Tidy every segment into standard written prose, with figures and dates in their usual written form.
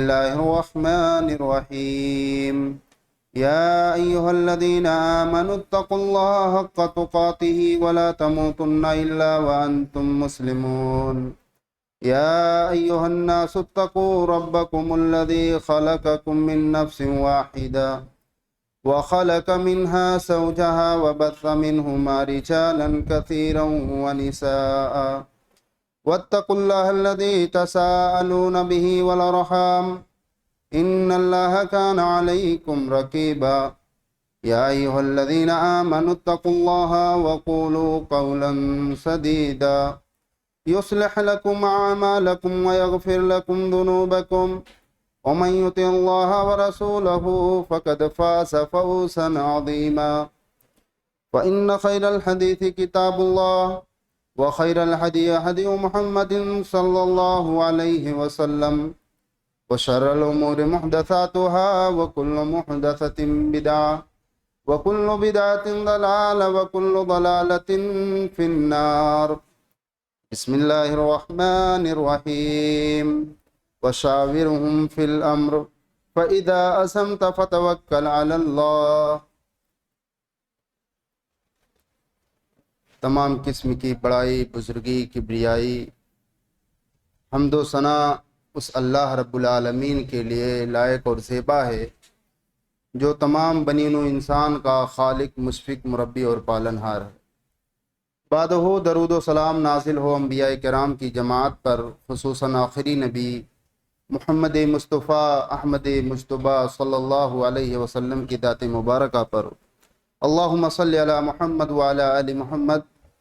الله الرحمن الرحيم يا أيها الذين آمنوا اتقوا الله حق تقاته ولا تموتن إلا وأنتم مسلمون يا أيها الناس اتقوا ربكم الذي خلقكم من نفس واحدة وخلق منها زوجها وبث منهما رجالا كثيرا ونساء واتقوا الله الذي تساءلون به والأرحام إن الله كان عليكم رقيبا يا أيها الذين آمنوا اتقوا الله وقولوا قولا سديدا يصلح لكم أعمالكم ويغفر لكم ذنوبكم ومن يطع الله ورسوله فقد فاز فوزا عظيما فإن خير الحديث كتاب الله وخير الهدي هدي محمد صلى الله عليه وسلم وشر الأمور محدثاتها وكل محدثة بدعة وكل بدعة ضلالة وكل ضلالة في النار بسم الله الرحمن الرحيم وشاورهم في الأمر فإذا أزمت فتوكل على الله۔ تمام قسم کی بڑائی، بزرگی، کبریائی، حمد و ثنا اس اللہ رب العالمین کے لیے لائق اور زیبا ہے جو تمام بنین و انسان کا خالق، مشفق، مربی اور پالنہار ہے۔ بعد ہو درود و سلام نازل ہو انبیاء کرام کی جماعت پر، خصوصاً آخری نبی محمد مصطفیٰ احمد مجتبیٰ صلی اللہ علیہ وسلم کی ذات مبارکہ پر۔ اللہم صلی علی محمد وعلی آل محمد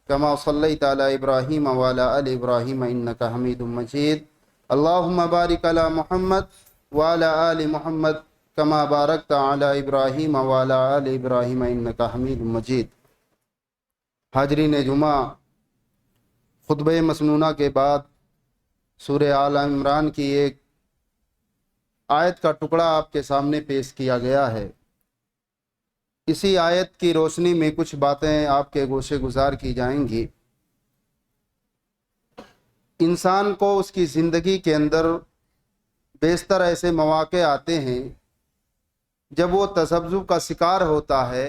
کما صلیت علی ابراہیم وعلی آل ابراہیم انک حمید مجید۔ اللہم بارک علی محمد وعلی آل محمد کما بارکت علی ابراہیم وعلی آل ابراہیم انک حمید مجید۔ حاضرین جمعہ، خطبہ مسنونہ کے بعد سورہ آل عمران کی ایک آیت کا ٹکڑا آپ کے سامنے پیش کیا گیا ہے۔ اسی آیت کی روشنی میں کچھ باتیں آپ کے گوشے گزار کی جائیں گی۔ انسان کو اس کی زندگی کے اندر بیشتر ایسے مواقع آتے ہیں جب وہ تذبذب کا شکار ہوتا ہے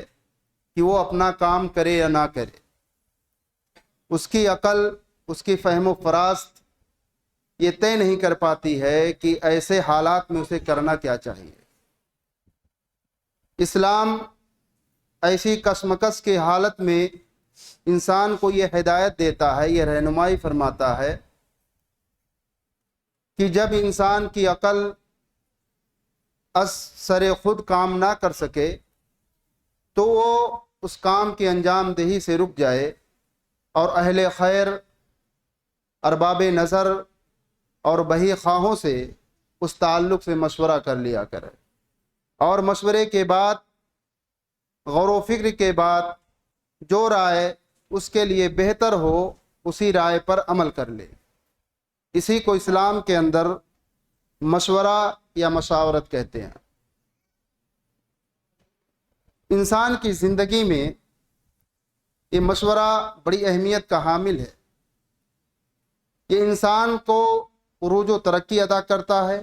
کہ وہ اپنا کام کرے یا نہ کرے۔ اس کی عقل، اس کی فہم و فراست یہ طے نہیں کر پاتی ہے کہ ایسے حالات میں اسے کرنا کیا چاہیے۔ اسلام ایسی کشمکش کی حالت میں انسان کو یہ ہدایت دیتا ہے، یہ رہنمائی فرماتا ہے کہ جب انسان کی عقل از سر خود کام نہ کر سکے تو وہ اس کام کی انجام دہی سے رک جائے اور اہل خیر، ارباب نظر اور بہی خواہوں سے اس تعلق سے مشورہ کر لیا کرے، اور مشورے کے بعد، غور و فکر کے بعد جو رائے اس کے لیے بہتر ہو اسی رائے پر عمل کر لے۔ اسی کو اسلام کے اندر مشورہ یا مشاورت کہتے ہیں۔ انسان کی زندگی میں یہ مشورہ بڑی اہمیت کا حامل ہے۔ یہ انسان کو عروج و ترقی عطا کرتا ہے،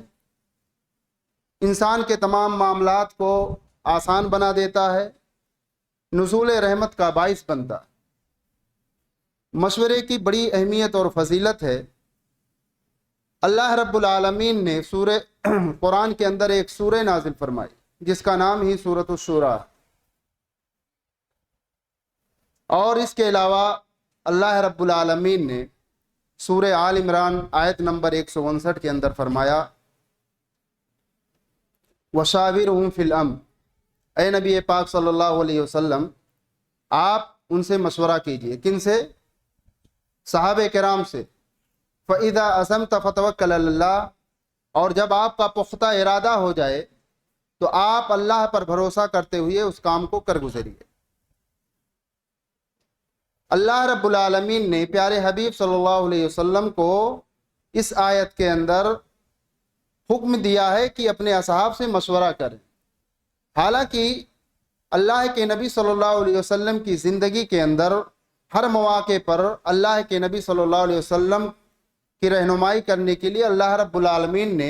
انسان کے تمام معاملات کو آسان بنا دیتا ہے، نزول رحمت کا باعث بنتا ہے۔ مشورے کی بڑی اہمیت اور فضیلت ہے۔ اللہ رب العالمین نے قرآن کے اندر ایک سورہ نازل فرمائی جس کا نام ہی سورۃ الشورى ہے، اور اس کے علاوہ اللہ رب العالمین نے سورہ آل عمران آیت نمبر 159 کے اندر فرمایا وَشَاوِرْهُمْ فِي الْأَمْرِ، اے نبی پاک صلی اللہ علیہ وسلم آپ ان سے مشورہ کیجئے۔ کن سے؟ صحابہ کرام سے۔ فَإِذَا عَزَمْتَ فَتَوَكَّلْ عَلَى اللَّهِ، اور جب آپ کا پختہ ارادہ ہو جائے تو آپ اللہ پر بھروسہ کرتے ہوئے اس کام کو کر گزریے۔ اللہ رب العالمین نے پیارے حبیب صلی اللہ علیہ وسلم کو اس آیت کے اندر حکم دیا ہے کہ اپنے اصحاب سے مشورہ کریں۔ حالانکہ اللہ کے نبی صلی اللہ علیہ وسلم کی زندگی کے اندر ہر مواقع پر اللہ کے نبی صلی اللہ علیہ وسلم کی رہنمائی کرنے کے لیے اللہ رب العالمین نے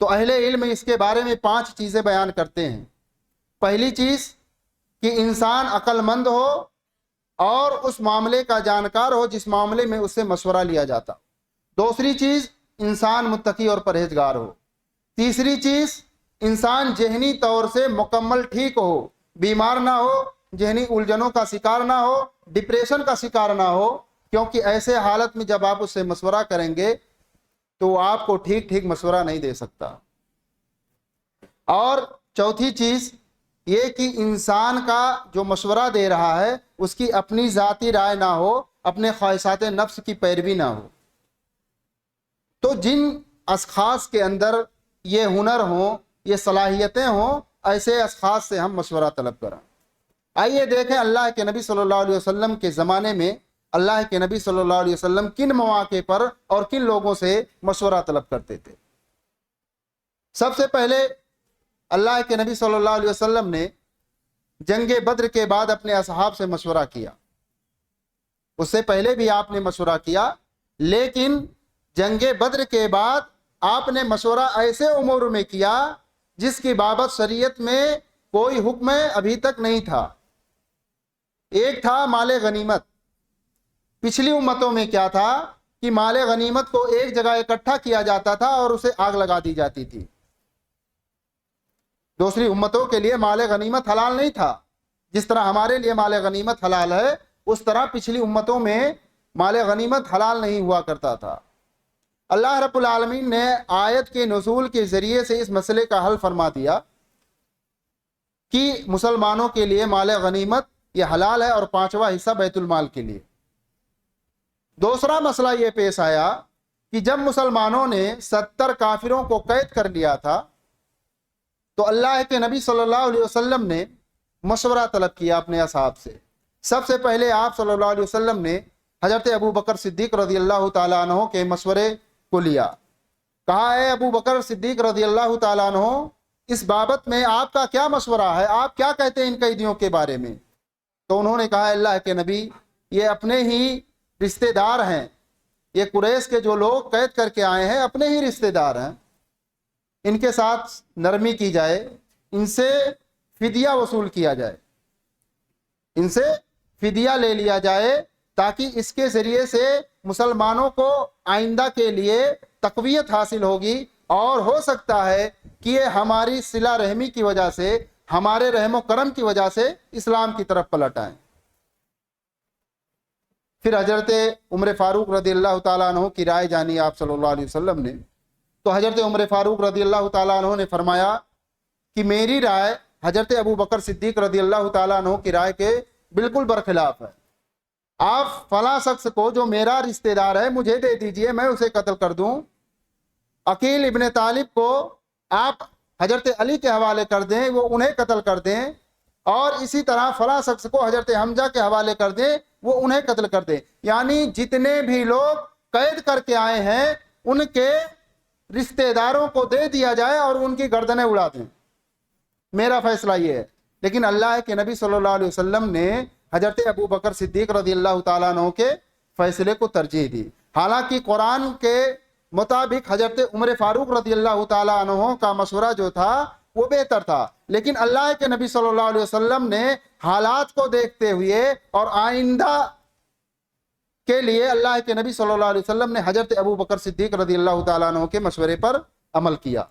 تو اہل علم اس کے بارے میں 5 چیزیں بیان کرتے ہیں۔ پہلی چیز کہ انسان عقل مند ہو اور اس معاملے کا جانکار ہو جس معاملے میں اس سے مشورہ لیا جاتا۔ دوسری چیز انسان متقی اور پرہیزگار ہو۔ تیسری چیز انسان ذہنی طور سے مکمل ٹھیک ہو، بیمار نہ ہو، ذہنی الجھنوں کا شکار نہ ہو، ڈپریشن کا شکار نہ ہو، کیونکہ ایسے حالت میں جب آپ اس سے مشورہ کریں گے تو وہ آپ کو ٹھیک مشورہ نہیں دے سکتا۔ اور چوتھی چیز یہ کہ انسان کا جو مشورہ دے رہا ہے اس کی اپنی ذاتی رائے نہ ہو، اپنے خواہشات نفس کی پیروی نہ ہو۔ تو جن اشخاص کے اندر یہ ہنر ہوں، یہ صلاحیتیں ہوں، ایسے اشخاص سے ہم مشورہ طلب کریں۔ آئیے دیکھیں اللہ کے نبی صلی اللہ علیہ وسلم کے زمانے میں اللہ کے نبی صلی اللہ علیہ وسلم کن مواقع پر اور کن لوگوں سے مشورہ طلب کرتے تھے۔ سب سے پہلے اللہ کے نبی صلی اللہ علیہ وسلم نے جنگ بدر کے بعد اپنے اصحاب سے مشورہ کیا۔ اس سے پہلے بھی آپ نے مشورہ کیا، لیکن جنگ بدر کے بعد آپ نے مشورہ ایسے امور میں کیا جس کی بابت شریعت میں کوئی حکم ابھی تک نہیں تھا۔ ایک تھا مال غنیمت۔ پچھلی امتوں میں کیا تھا کہ مال غنیمت کو ایک جگہ اکٹھا کیا جاتا تھا اور اسے آگ لگا دی جاتی تھی۔ دوسری امتوں کے لیے مال غنیمت حلال نہیں تھا، جس طرح ہمارے لیے مال غنیمت حلال ہے، اس طرح پچھلی امتوں میں مال غنیمت حلال نہیں ہوا کرتا تھا۔ اللہ رب العالمین نے آیت کے نزول کے ذریعے سے اس مسئلے کا حل فرما دیا کہ مسلمانوں کے لیے مال غنیمت یہ حلال ہے اور 5واں حصہ بیت المال کے لیے۔ دوسرا مسئلہ یہ پیش آیا کہ جب مسلمانوں نے 70 کافروں کو قید کر لیا تھا تو اللہ کے نبی صلی اللہ علیہ وسلم نے مشورہ طلب کیا اپنے اصحاب سے۔ سب سے پہلے آپ صلی اللہ علیہ وسلم نے حضرت ابو بکر صدیق رضی اللہ تعالیٰ عنہ کے مشورے کو لیا۔ کہا اے ابو بکر صدیق رضی اللہ تعالیٰ عنہ، اس بابت میں آپ کا کیا مشورہ ہے؟ آپ کیا کہتے ہیں ان قیدیوں کے بارے میں؟ تو انہوں نے کہا اللہ کے نبی، یہ اپنے ہی رشتہ دار ہیں، یہ قریش کے جو لوگ قید کر کے آئے ہیں اپنے ہی رشتہ دار ہیں، ان کے ساتھ نرمی کی جائے، ان سے فدیہ وصول کیا جائے، ان سے فدیہ لے لیا جائے، تاکہ اس کے ذریعے سے مسلمانوں کو آئندہ کے لیے تقویت حاصل ہوگی، اور ہو سکتا ہے کہ یہ ہماری صلہ رحمی کی وجہ سے، ہمارے رحم و کرم کی وجہ سے اسلام کی طرف پلٹ آئیں۔ پھر حضرت عمر فاروق رضی اللہ تعالیٰ عنہ کی رائے جانی آپ صلی اللہ علیہ وسلم نے۔ تو حضرت عمر فاروق رضی اللہ تعالیٰ عنہ نے فرمایا کہ میری رائے حضرت ابو بکر صدیق رضی اللہ تعالیٰ عنہ کی رائے کے بالکل برخلاف ہے۔ آپ فلاں شخص کو جو میرا رشتہ دار ہے مجھے دے دیجئے، میں اسے قتل کر دوں۔ عقیل ابن طالب کو آپ حضرت علی کے حوالے کر دیں، وہ انہیں قتل کر دیں، اور اسی طرح فلاں شخص کو حضرت حمزہ کے حوالے کر دیں، وہ انہیں قتل کر دیں۔ یعنی جتنے بھی لوگ قید کر کے آئے ہیں ان کے رشتہ داروں کو دے دیا جائے اور ان کی گردنیں اڑا دیں۔ میرا فیصلہ یہ ہے۔ لیکن اللہ کے نبی صلی اللہ علیہ وسلم نے حضرت ابو بکر صدیق رضی اللہ تعالیٰ عنہ کے فیصلے کو ترجیح دی۔ حالانکہ قرآن کے مطابق حضرت عمر فاروق رضی اللہ تعالیٰ عنہ کا مشورہ جو تھا وہ بہتر تھا، لیکن اللہ کے نبی صلی اللہ علیہ وسلم نے حالات کو دیکھتے ہوئے اور آئندہ کے لیے اللہ کے نبی صلی اللہ علیہ وسلم نے حضرت ابو بکر صدیق رضی اللہ تعالیٰ عنہ کے مشورے پر عمل کیا،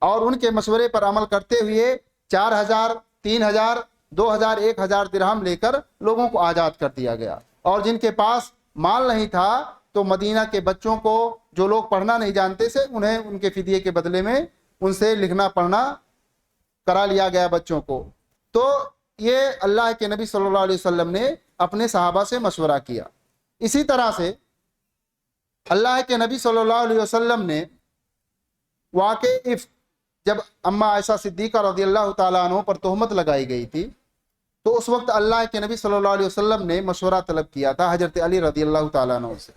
اور ان کے مشورے پر عمل کرتے ہوئے 4000 3000 2000 1000 درہم لے کر لوگوں کو آزاد کر دیا گیا۔ اور جن کے پاس مال نہیں تھا تو مدینہ کے بچوں کو، جو لوگ پڑھنا نہیں جانتے تھے، انہیں ان کے فدیے کے بدلے میں ان سے لکھنا پڑھنا کرا لیا گیا بچوں کو۔ تو یہ اللہ کے نبی صلی اللہ علیہ وسلم نے اپنے صحابہ سے مشورہ کیا۔ اسی طرح سے اللہ کے نبی صلی اللہ علیہ وسلم نے واقع جب اماں عائشہ صدیقہ رضی اللہ تعالیٰ عنہ پر تہمت لگائی گئی تھی تو اس وقت اللہ کے نبی صلی اللہ علیہ وسلم نے مشورہ طلب کیا تھا حضرت علی رضی اللہ تعالیٰ عنہ سے۔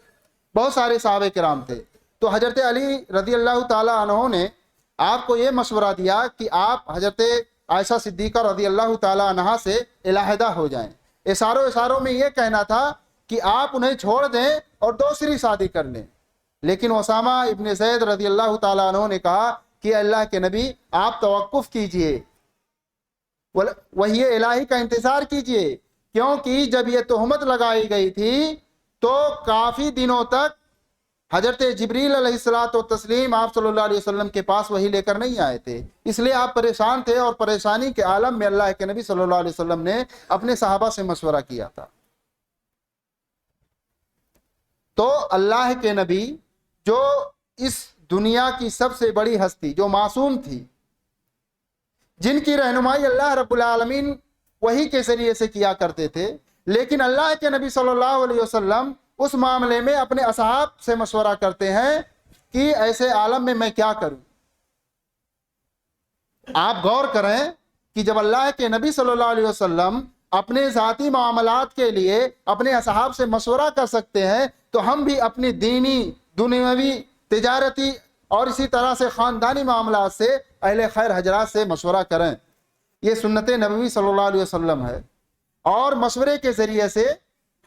بہت سارے صحابہ کرام تھے، تو حضرت علی رضی اللہ تعالیٰ عنہ نے آپ کو یہ مشورہ دیا کہ آپ حضرت عائشہ صدیقہ رضی اللہ تعالیٰ عنہ سے علیحدہ ہو جائیں۔ اشاروں میں یہ کہنا تھا کہ آپ انہیں چھوڑ دیں اور دوسری شادی کر لیں۔ لیکن اسامہ ابن زید رضی اللہ تعالیٰ عنہ نے کہا کہ اللہ کے نبی آپ توقف کیجئے، وحی الہی کا انتظار کیجئے، کیونکہ جب یہ تہمت لگائی گئی تھی تو کافی دنوں تک حضرت جبریل علیہ الصلوۃ والتسلیم آپ صلی اللہ علیہ وسلم کے پاس وحی لے کر نہیں آئے تھے، اس لیے آپ پریشان تھے، اور پریشانی کے عالم میں اللہ کے نبی صلی اللہ علیہ وسلم نے اپنے صحابہ سے مشورہ کیا تھا۔ تو اللہ کے نبی جو اس دنیا کی سب سے بڑی ہستی، جو معصوم تھی، جن کی رہنمائی اللہ رب العالمین وحی کے ذریعے سے کیا کرتے تھے، لیکن اللہ کے نبی صلی اللہ علیہ وسلم اس معاملے میں اپنے اصحاب سے مشورہ کرتے ہیں کہ ایسے عالم میں کیا کروں۔ آپ غور کریں کہ جب اللہ کے نبی صلی اللہ علیہ وسلم اپنے ذاتی معاملات کے لیے اپنے اصحاب سے مشورہ کر سکتے ہیں، تو ہم بھی اپنی دینی، دنیاوی، تجارتی اور اسی طرح سے خاندانی معاملات سے اہل خیر حضرات سے مشورہ کریں۔ یہ سنت نبوی صلی اللہ علیہ وسلم ہے، اور مشورے کے ذریعے سے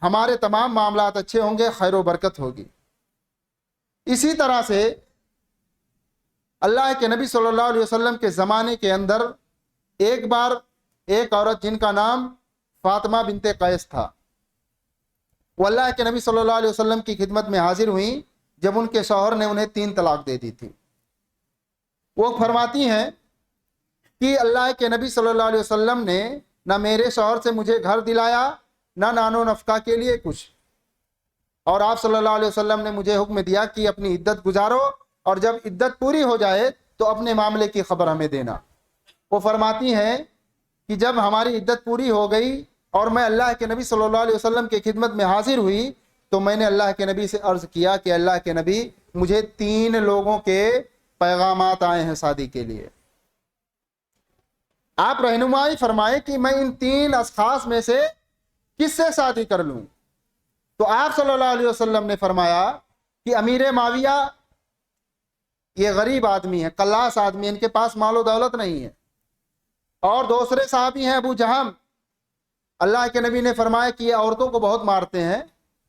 ہمارے تمام معاملات اچھے ہوں گے، خیر و برکت ہوگی۔ اسی طرح سے اللہ کے نبی صلی اللہ علیہ وسلم کے زمانے کے اندر ایک بار ایک عورت جن کا نام فاطمہ بنت قیس تھا، وہ اللہ کے نبی صلی اللہ علیہ وسلم کی خدمت میں حاضر ہوئیں جب ان کے شوہر نے انہیں 3 طلاق دے دی تھی۔ وہ فرماتی ہیں کہ اللہ کے نبی صلی اللہ علیہ وسلم نے نہ میرے شوہر سے مجھے گھر دلایا، نہ نان و نفقہ کے لیے کچھ، اور آپ صلی اللہ علیہ وسلم نے مجھے حکم دیا کہ اپنی عدت گزارو، اور جب عدت پوری ہو جائے تو اپنے معاملے کی خبر ہمیں دینا۔ وہ فرماتی ہیں کہ جب ہماری عدت پوری ہو گئی اور میں اللہ کے نبی صلی اللہ علیہ وسلم کی خدمت میں حاضر ہوئی، تو میں نے اللہ کے نبی سے عرض کیا کہ اللہ کے نبی، مجھے 3 لوگوں کے پیغامات آئے ہیں شادی کے لیے، آپ رہنمائی فرمائیں کہ میں ان 3 اشخاص میں سے کس سے شادی کر لوں۔ تو آپ صلی اللہ علیہ وسلم نے فرمایا کہ امیر معاویہ یہ غریب آدمی ہے، قلاس آدمی ہے، ان کے پاس مال و دولت نہیں ہے، اور دوسرے صحابی ہیں ابو جہم۔ اللہ کے نبی نے فرمایا کہ یہ عورتوں کو بہت مارتے ہیں،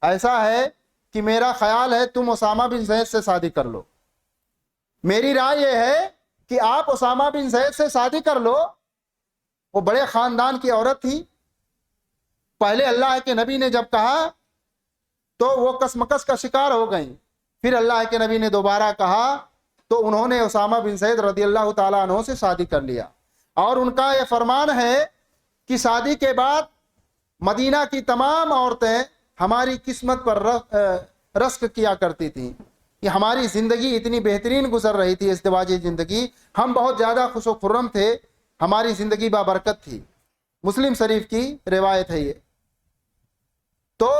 ایسا ہے کہ میرا خیال ہے تم اسامہ بن زید سے شادی کر لو، میری رائے یہ ہے کہ آپ اسامہ بن زید سے شادی کر لو۔ وہ بڑے خاندان کی عورت تھی، پہلے اللہ کے نبی نے جب کہا تو وہ کسمکس کا شکار ہو گئیں، پھر اللہ کے نبی نے دوبارہ کہا تو انہوں نے اسامہ بن زید رضی اللہ تعالیٰ عنہ سے شادی کر لیا، اور ان کا یہ فرمان ہے کہ شادی کے بعد مدینہ کی تمام عورتیں ہماری قسمت پر رشک کیا کرتی تھیں کہ ہماری زندگی اتنی بہترین گزر رہی تھی، ازدواجی زندگی، ہم بہت زیادہ خوش و خرم تھے، ہماری زندگی بابرکت تھی۔ مسلم شریف کی روایت ہے یہ۔ تو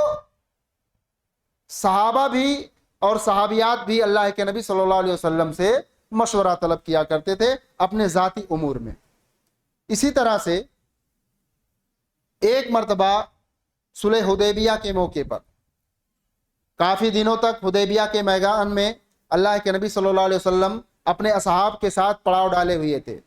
صحابہ بھی اور صحابیات بھی اللہ کے نبی صلی اللہ علیہ وسلم سے مشورہ طلب کیا کرتے تھے اپنے ذاتی امور میں۔ اسی طرح سے ایک مرتبہ صلح حدیبیہ کے موقع پر کافی دنوں تک حدیبیہ کے میدان میں اللہ کے نبی صلی اللہ علیہ وسلم اپنے اصحاب کے ساتھ پڑاؤ ڈالے ہوئے تھے،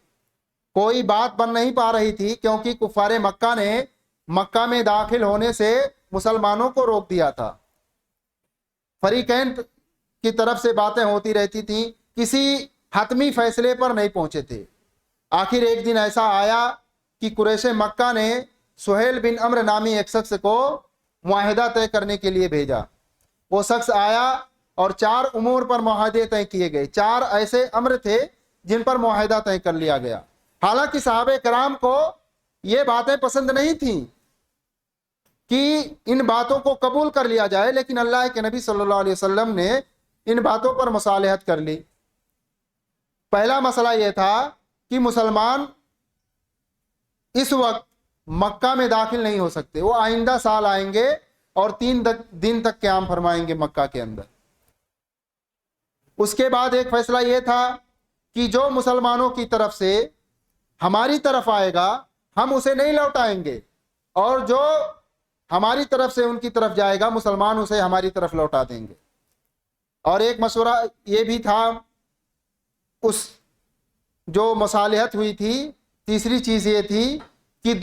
کوئی بات بن نہیں پا رہی تھی، کیونکہ کفار مکہ نے مکہ میں داخل ہونے سے مسلمانوں کو روک دیا تھا، فریقین کی طرف سے باتیں ہوتی رہتی تھیں، کسی حتمی فیصلے پر نہیں پہنچے تھے۔ آخر ایک دن ایسا آیا کہ قریش مکہ نے سہیل بن عمرو نامی ایک شخص کو معاہدہ طے کرنے کے لیے بھیجا۔ وہ شخص آیا اور 4 امور پر معاہدے طے کیے گئے، 4 ایسے امر تھے جن پر معاہدہ طے کر لیا گیا۔ حالانکہ صحابہ کرام کو یہ باتیں پسند نہیں تھیں کہ ان باتوں کو قبول کر لیا جائے، لیکن اللہ کے نبی صلی اللہ علیہ وسلم نے ان باتوں پر مصالحت کر لی۔ پہلا مسئلہ یہ تھا کہ مسلمان اس وقت مکہ میں داخل نہیں ہو سکتے، وہ آئندہ سال آئیں گے اور 3 دن تک قیام فرمائیں گے مکہ کے اندر۔ اس کے بعد ایک فیصلہ یہ تھا کہ جو مسلمانوں کی طرف سے ہماری طرف آئے گا ہم اسے نہیں لوٹائیں گے، اور جو ہماری طرف سے ان کی طرف جائے گا مسلمان اسے ہماری طرف لوٹا دیں گے۔ اور ایک مشورہ یہ بھی تھا، اس جو مصالحت ہوئی تھی، تیسری چیز یہ تھی کہ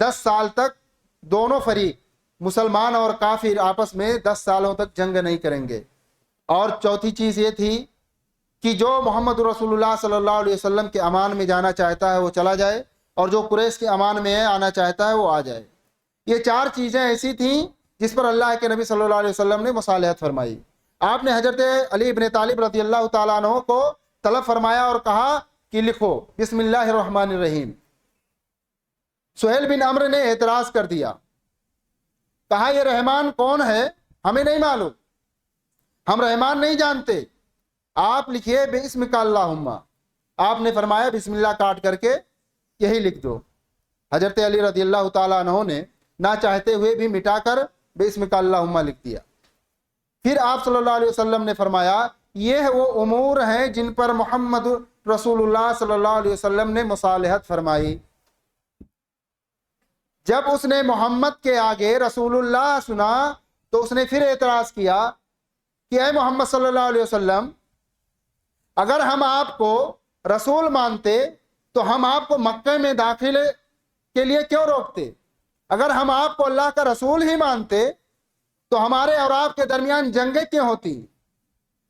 10 سال تک دونوں فریق مسلمان اور کافر آپس میں 10 سالوں تک جنگ نہیں کریں گے، اور چوتھی چیز یہ تھی کہ جو محمد رسول اللہ صلی اللہ علیہ وسلم کے امان میں جانا چاہتا ہے وہ چلا جائے، اور جو قریش کے امان میں آنا چاہتا ہے وہ آ جائے۔ یہ چار چیزیں ایسی تھیں جس پر اللہ کے نبی صلی اللہ علیہ وسلم نے مصالحت فرمائی۔ آپ نے حضرت علی ابن طالب رضی اللہ تعالیٰ عنہ کو طلب فرمایا اور کہا کہ لکھو بسم اللہ الرحمن الرحیم۔ سہیل بن عمرو نے اعتراض کر دیا، کہا یہ رحمان کون ہے؟ ہمیں نہیں معلوم، ہم رحمان نہیں جانتے، آپ لکھیے بسم کا اللہم۔ آپ نے فرمایا بسم اللہ کاٹ کر کے یہی لکھ دو۔ حضرت علی رضی اللہ تعالیٰ عنہ نے نہ چاہتے ہوئے بھی مٹا کر بسم کا اللہم لکھ دیا۔ پھر آپ صلی اللہ علیہ وسلم نے فرمایا یہ وہ امور ہیں جن پر محمد رسول اللہ صلی اللہ علیہ وسلم نے مصالحت فرمائی۔ جب اس نے محمد کے آگے رسول اللہ سنا تو اس نے پھر اعتراض کیا کہ اے محمد صلی اللہ علیہ وسلم، اگر ہم آپ کو رسول مانتے تو ہم آپ کو مکہ میں داخلے کے لیے کیوں روکتے؟ اگر ہم آپ کو اللہ کا رسول ہی مانتے تو ہمارے اور آپ کے درمیان جنگیں کیوں ہوتی؟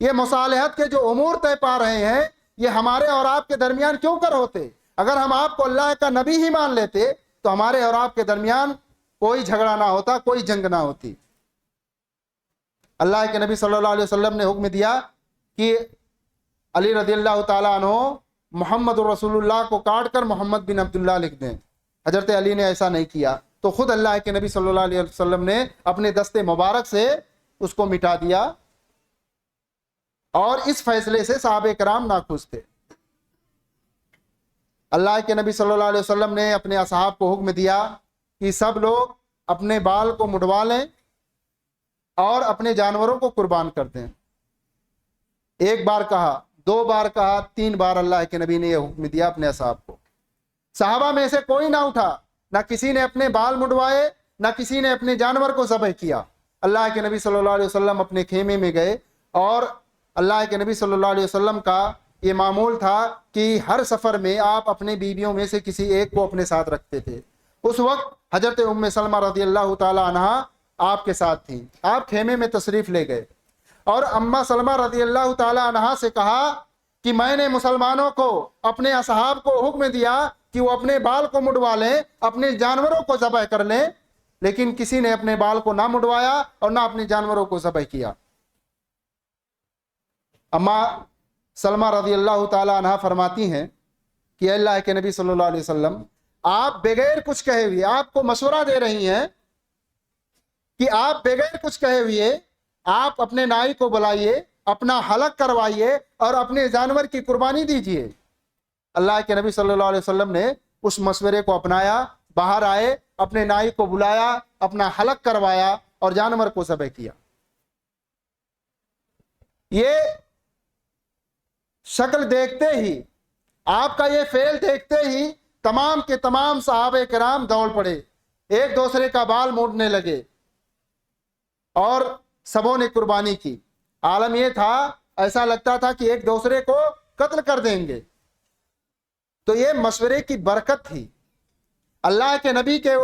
یہ مصالحت کے جو امور طے پا رہے ہیں یہ ہمارے اور آپ کے درمیان کیوں کر ہوتے؟ اگر ہم آپ کو اللہ کا نبی ہی مان لیتے تو ہمارے اور آپ کے درمیان کوئی جھگڑا نہ ہوتا، کوئی جنگ نہ ہوتی۔ اللہ کے نبی صلی اللہ علیہ وسلم نے حکم دیا کہ علی رضی اللہ تعالیٰ عنہ محمد رسول اللہ کو کاٹ کر محمد بن عبداللہ لکھ دیں۔ حضرت علی نے ایسا نہیں کیا تو خود اللہ کے نبی صلی اللہ علیہ وسلم نے اپنے دست مبارک سے اس کو مٹا دیا، اور اس فیصلے سے صحابہ کرام ناخوش تھے۔ اللہ کے نبی صلی اللہ علیہ وسلم نے اپنے اصحاب کو حکم دیا کہ سب لوگ اپنے بال کو مڈوا لیں اور اپنے جانوروں کو قربان کر دیں۔ ایک بار کہا، دو بار کہا، تین بار اللہ کے نبی نے یہ حکم دیا اپنے اصحاب کو۔ صحابہ میں سے کوئی نہ اٹھا، نہ کسی نے اپنے بال مڈوائے، نہ کسی نے اپنے جانور کو ذبح کیا۔ اللہ کے نبی صلی اللہ علیہ وسلم اپنے خیمے میں گئے، اور اللہ کے نبی صلی اللہ علیہ وسلم کا یہ معمول تھا کہ ہر سفر میں آپ اپنے بیویوں میں سے کسی ایک کو اپنے ساتھ رکھتے تھے۔ اس وقت حضرت ام سلمہ رضی اللہ تعالی عنہ آپ کے ساتھ تھیں، آپ خیمے میں تشریف لے گئے، اور اما سلمہ رضی اللہ تعالی عنہ سے کہا کہ میں نے مسلمانوں کو، اپنے اصحاب کو حکم دیا کہ وہ اپنے بال کو مڈوا لیں، اپنے جانوروں کو ذبح کر لیں، لیکن کسی نے اپنے بال کو نہ مڈوایا اور نہ اپنے جانوروں کو ذبح کیا۔ اما سلمہ رضی اللہ تعالی عنہ فرماتی ہیں کہ اللہ کے نبی صلی اللہ علیہ وسلم آپ بغیر کچھ کہے ہوئے، آپ کو مشورہ دے رہی ہیں کہ آپ بغیر کچھ کہے ہوئے آپ اپنے نائی کو بلائیے، اپنا حلق کروائیے اور اپنے جانور کی قربانی دیجیے۔ اللہ کے نبی صلی اللہ علیہ وسلم نے اس مشورے کو اپنایا، باہر آئے، اپنے نائی کو بلایا، اپنا حلق کروایا اور جانور کو ذبح کیا۔ یہ شکل دیکھتے ہی، آپ کا یہ فعل دیکھتے ہی تمام کے تمام صحابہ کرام دوڑ پڑے، ایک دوسرے کا بال موڑنے لگے اور سبوں نے قربانی کی۔ عالم یہ تھا، ایسا لگتا تھا کہ ایک دوسرے کو قتل کر دیں گے۔ تو یہ مشورے کی برکت تھی۔ اللہ کے نبی کے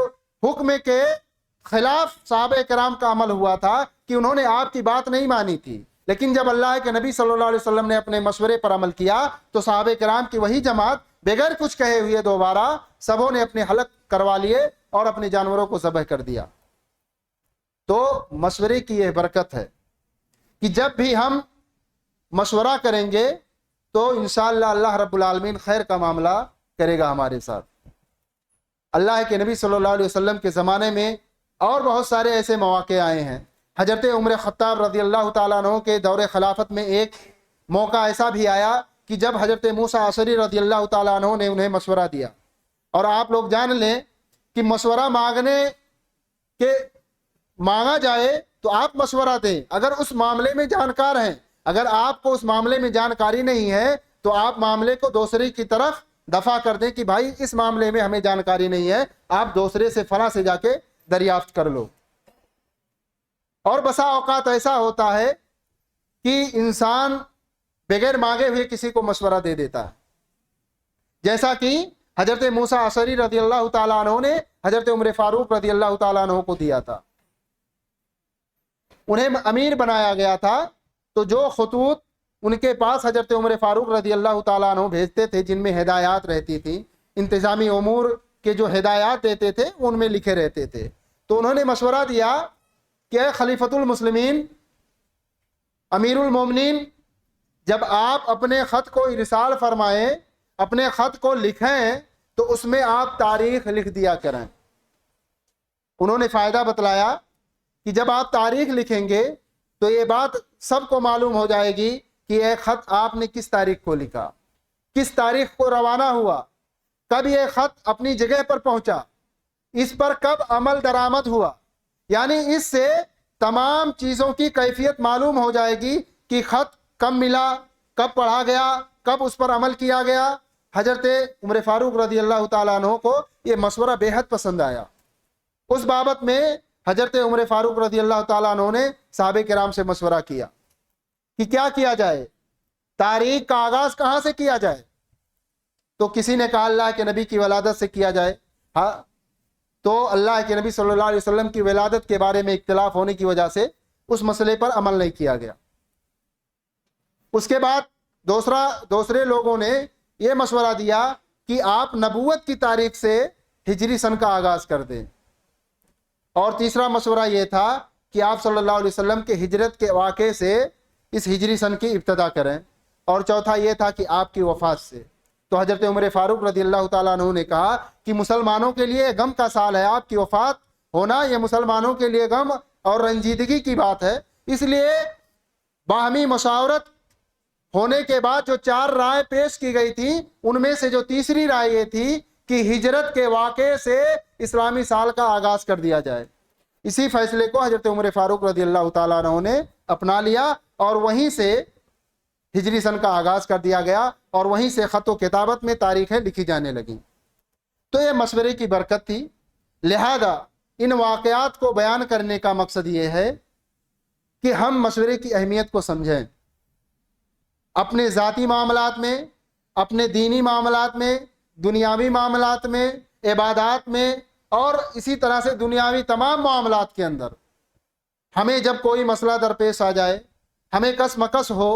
حکم کے خلاف صحابہ کرام کا عمل ہوا تھا کہ انہوں نے آپ کی بات نہیں مانی تھی، لیکن جب اللہ کے نبی صلی اللہ علیہ وسلم نے اپنے مشورے پر عمل کیا تو صحابہ کرام کی وہی جماعت بغیر کچھ کہے ہوئے دوبارہ سبوں نے اپنے حلق کروا لیے اور اپنے جانوروں کو ذبح کر دیا۔ تو مشورے کی یہ برکت ہے کہ جب بھی ہم مشورہ کریں گے تو انشاءاللہ اللہ رب العالمین خیر کا معاملہ کرے گا ہمارے ساتھ۔ اللہ کے نبی صلی اللہ علیہ وسلم کے زمانے میں اور بہت سارے ایسے مواقع آئے ہیں۔ حضرت عمر خطاب رضی اللہ تعالیٰ عنہ کے دور خلافت میں ایک موقع ایسا بھی آیا کہ جب حضرت موسیٰ اشعری رضی اللہ تعالیٰ عنہ نے انہیں مشورہ دیا۔ اور آپ لوگ جان لیں کہ مشورہ مانگا جائے تو آپ مشورہ دیں اگر اس معاملے میں جانکار ہیں۔ اگر آپ کو اس معاملے میں جانکاری نہیں ہے تو آپ معاملے کو دوسرے کی طرف دفع کر دیں کہ بھائی اس معاملے میں ہمیں جانکاری نہیں ہے، آپ دوسرے سے فلاں سے جا کے دریافت کر لو۔ اور بسا اوقات ایسا ہوتا ہے کہ انسان بغیر مانگے ہوئے کسی کو مشورہ دے دیتا ہے، جیسا کہ حضرت موسیٰ اشعری رضی اللہ تعالیٰ عنہ نے حضرت عمر فاروق رضی اللہ تعالیٰ عنہ کو دیا تھا۔ انہیں امیر بنایا گیا تھا تو جو خطوط ان کے پاس حضرت عمر فاروق رضی اللہ تعالیٰ عنہ بھیجتے تھے، جن میں ہدایات رہتی تھیں، انتظامی امور کے جو ہدایات دیتے تھے ان میں لکھے رہتے تھے، تو انہوں نے مشورہ دیا کہ اے خلیفۃ المسلمین، امیر المومنین، جب آپ اپنے خط کو ارسال فرمائیں، اپنے خط کو لکھیں، تو اس میں آپ تاریخ لکھ دیا کریں۔ انہوں نے فائدہ بتلایا کہ جب آپ تاریخ لکھیں گے تو یہ بات سب کو معلوم ہو جائے گی کہ یہ خط آپ نے کس تاریخ کو لکھا، کس تاریخ کو روانہ ہوا، کب یہ خط اپنی جگہ پر پہنچا، اس پر کب عمل درآمد ہوا، یعنی اس سے تمام چیزوں کی کیفیت معلوم ہو جائے گی کہ خط کب ملا، کب پڑھا گیا، کب اس پر عمل کیا گیا۔ حضرت عمر فاروق رضی اللہ تعالیٰ عنہ کو یہ مشورہ بے حد پسند آیا۔ اس بابت میں حضرت عمر فاروق رضی اللہ تعالیٰ عنہ نے صحابہ کرام سے مشورہ کیا کہ کیا جائے، تاریخ کا آغاز کہاں سے کیا جائے؟ تو کسی نے کہا اللہ کے نبی کی ولادت سے کیا جائے۔ ہاں، تو اللہ کے نبی صلی اللہ علیہ وسلم کی ولادت کے بارے میں اختلاف ہونے کی وجہ سے اس مسئلے پر عمل نہیں کیا گیا۔ اس کے بعد دوسرے لوگوں نے یہ مشورہ دیا کہ آپ نبوت کی تاریخ سے ہجری سن کا آغاز کر دیں، اور تیسرا مشورہ یہ تھا کہ آپ صلی اللہ علیہ وسلم کے ہجرت کے واقعے سے اس ہجری سن کی ابتدا کریں، اور چوتھا یہ تھا کہ آپ کی وفات سے۔ تو حضرت عمر فاروق رضی اللہ تعالیٰ عنہ نے کہا کہ مسلمانوں کے لیے غم کا سال ہے، آپ کی وفات ہونا یہ مسلمانوں کے لیے غم اور رنجیدگی کی بات ہے، اس لیے باہمی مشاورت ہونے کے بعد جو 4 رائے پیش کی گئی تھی، ان میں سے جو تیسری رائے یہ تھی کہ ہجرت کے واقعے سے اسلامی سال کا آغاز کر دیا جائے۔ اسی فیصلے کو حضرت عمر فاروق رضی اللہ تعالیٰ عنہ نے اپنا لیا، اور وہیں سے ہجری سن کا آغاز کر دیا گیا، اور وہیں سے خط و کتابت میں تاریخیں لکھی جانے لگیں۔ تو یہ مشورے کی برکت تھی۔ لہذا ان واقعات کو بیان کرنے کا مقصد یہ ہے کہ ہم مشورے کی اہمیت کو سمجھیں، اپنے ذاتی معاملات میں، اپنے دینی معاملات میں، دنیاوی معاملات میں، عبادات میں، اور اسی طرح سے دنیاوی تمام معاملات کے اندر ہمیں جب کوئی مسئلہ درپیش آ جائے، ہمیں کس مکس ہو،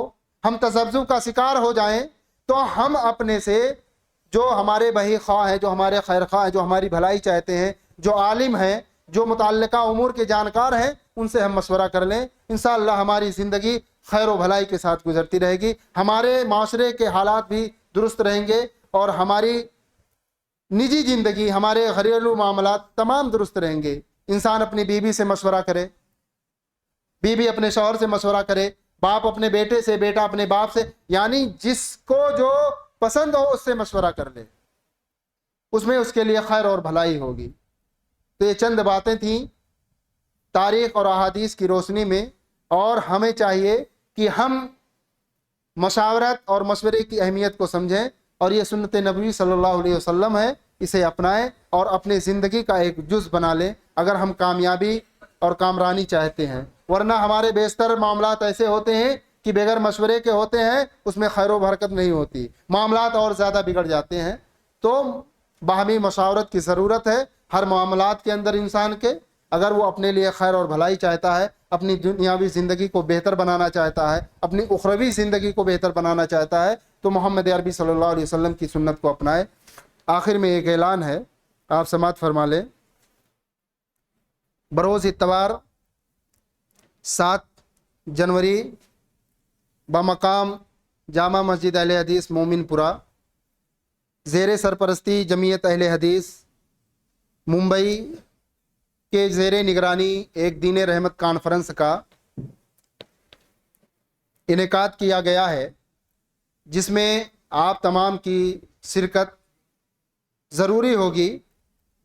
ہم تذبذب کا شکار ہو جائیں، تو ہم اپنے سے جو ہمارے بہی خواہ ہیں، جو ہمارے خیر خواہ ہیں، جو ہماری بھلائی چاہتے ہیں، جو عالم ہیں، جو متعلقہ امور کے جانکار ہیں، ان سے ہم مشورہ کر لیں۔ انشاءاللہ ہماری زندگی خیر و بھلائی کے ساتھ گزرتی رہے گی، ہمارے معاشرے کے حالات بھی درست رہیں گے، اور ہماری نجی زندگی، ہمارے گھریلو معاملات تمام درست رہیں گے۔ انسان اپنی بیوی سے مشورہ کرے، بیوی اپنے شوہر سے مشورہ کرے، باپ اپنے بیٹے سے، بیٹا اپنے باپ سے، یعنی جس کو جو پسند ہو اس سے مشورہ کر لے، اس میں اس کے لیے خیر اور بھلائی ہوگی۔ تو یہ چند باتیں تھیں تاریخ اور احادیث کی روشنی میں، اور ہمیں چاہیے کہ ہم مشاورت اور مشورے کی اہمیت کو سمجھیں، اور یہ سنت نبوی صلی اللہ علیہ وسلم ہے، اسے اپنائیں اور اپنی زندگی کا ایک جز بنا لیں اگر ہم کامیابی اور کامرانی چاہتے ہیں۔ ورنہ ہمارے بیشتر معاملات ایسے ہوتے ہیں کہ بغیر مشورے کے ہوتے ہیں، اس میں خیر و برکت نہیں ہوتی، معاملات اور زیادہ بگڑ جاتے ہیں۔ تو باہمی مشاورت کی ضرورت ہے ہر معاملات کے اندر انسان کے، اگر وہ اپنے لیے خیر اور بھلائی چاہتا ہے، اپنی دنیاوی زندگی کو بہتر بنانا چاہتا ہے، اپنی اخروی زندگی کو بہتر بنانا چاہتا ہے، تو محمد عربی صلی اللہ علیہ وسلم کی سنت کو اپنائے۔ آخر میں ایک اعلان ہے، آپ سماعت فرما لیں۔ بروز اتوار 7 جنوری بمقام جامع مسجد اہل حدیث مومن پورہ، زیر سرپرستی جمعیت اہل حدیث ممبئی کے زیر نگرانی ایک دین رحمت کانفرنس کا انعقاد کیا گیا ہے، جس میں آپ تمام کی شرکت ضروری ہوگی۔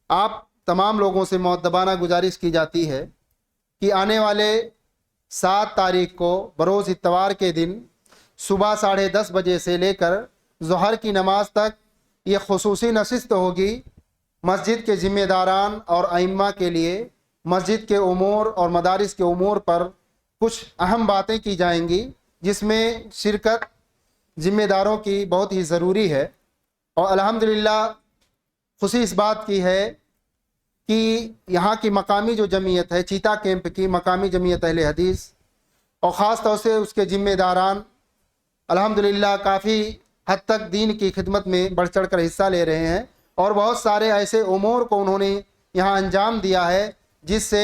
آپ تمام لوگوں سے مؤدبانہ گزارش کی جاتی ہے کہ آنے والے 7 تاریخ کو بروز اتوار کے دن صبح 10:30 بجے سے لے کر ظہر کی نماز تک یہ خصوصی نشست ہوگی۔ مسجد کے ذمہ داران اور ائمہ کے لیے مسجد کے امور اور مدارس کے امور پر کچھ اہم باتیں کی جائیں گی، جس میں شرکت ذمہ داروں کی بہت ہی ضروری ہے۔ اور الحمدللہ خوشی اس بات کی ہے کہ یہاں کی مقامی جو جمعیت ہے، چیتا کیمپ کی مقامی جمعیت اہل حدیث، اور خاص طور سے اس کے ذمہ داران الحمدللہ کافی حد تک دین کی خدمت میں بڑھ چڑھ کر حصہ لے رہے ہیں، اور بہت سارے ایسے امور کو انہوں نے یہاں انجام دیا ہے جس سے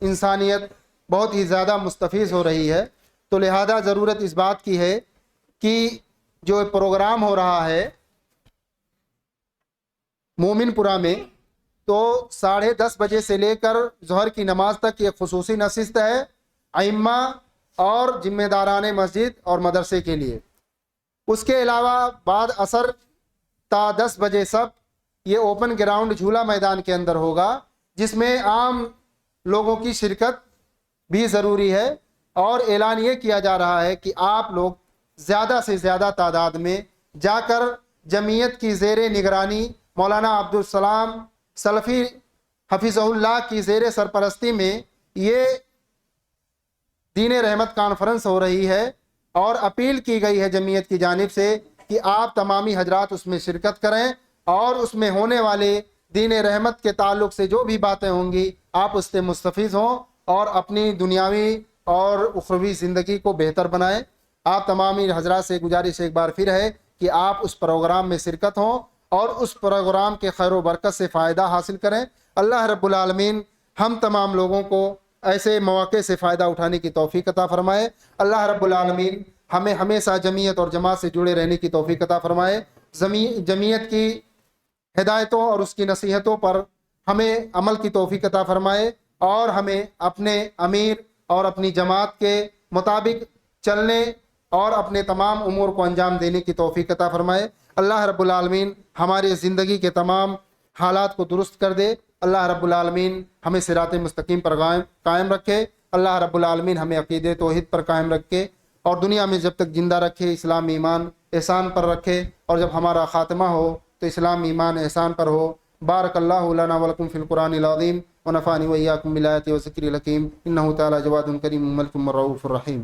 انسانیت بہت ہی زیادہ مستفیض ہو رہی ہے۔ تو لہذا ضرورت اس بات کی ہے کہ جو پروگرام ہو رہا ہے مومن پورہ میں، تو 10:30 بجے سے لے کر ظہر کی نماز تک یہ خصوصی نشست ہے ائمہ اور ذمہ داران مسجد اور مدرسے کے لیے۔ اس کے علاوہ بعد عصر تا 10 بجے سب یہ اوپن گراؤنڈ جھولا میدان کے اندر ہوگا، جس میں عام لوگوں کی شرکت بھی ضروری ہے، اور اعلان یہ کیا جا رہا ہے کہ آپ لوگ زیادہ سے زیادہ تعداد میں جا کر جمعیت کی زیر نگرانی مولانا عبدالسلام سلفی حفظہ اللہ کی زیر سرپرستی میں یہ دین رحمت کانفرنس ہو رہی ہے، اور اپیل کی گئی ہے جمعیت کی جانب سے کہ آپ تمامی حضرات اس میں شرکت کریں، اور اس میں ہونے والے دین رحمت کے تعلق سے جو بھی باتیں ہوں گی آپ اس سے مستفیض ہوں اور اپنی دنیاوی اور اخروی زندگی کو بہتر بنائیں۔ آپ تمامی حضرات سے گزارش ایک بار پھر ہے کہ آپ اس پروگرام میں شرکت ہوں اور اس پروگرام کے خیر و برکت سے فائدہ حاصل کریں۔ اللہ رب العالمین ہم تمام لوگوں کو ایسے مواقع سے فائدہ اٹھانے کی توفیق عطا فرمائے۔ اللہ رب العالمین ہمیں ہمیشہ جمعیت اور جماعت سے جڑے رہنے کی توفیق عطا فرمائے۔ جمعیت کی ہدایتوں اور اس کی نصیحتوں پر ہمیں عمل کی توفیق عطا فرمائے، اور ہمیں اپنے امیر اور اپنی جماعت کے مطابق چلنے اور اپنے تمام امور کو انجام دینے کی توفیق عطا فرمائے۔ اللہ رب العالمین ہماری زندگی کے تمام حالات کو درست کر دے۔ اللہ رب العالمین ہمیں صراط مستقیم پر قائم رکھے۔ اللہ رب العالمین ہمیں عقیدے توحید پر قائم رکھے، اور دنیا میں جب تک زندہ رکھے اسلام ایمان احسان پر رکھے، اور جب ہمارا خاتمہ ہو تو اسلام ایمان احسان پر ہو۔ بارک اللہ لنا ولکم فی القرآن العظیم ونفعنی وإیاکم بالآیات والذکر الحکیم، انہ تعالی جواد کریم ملک رؤوف الرحیم۔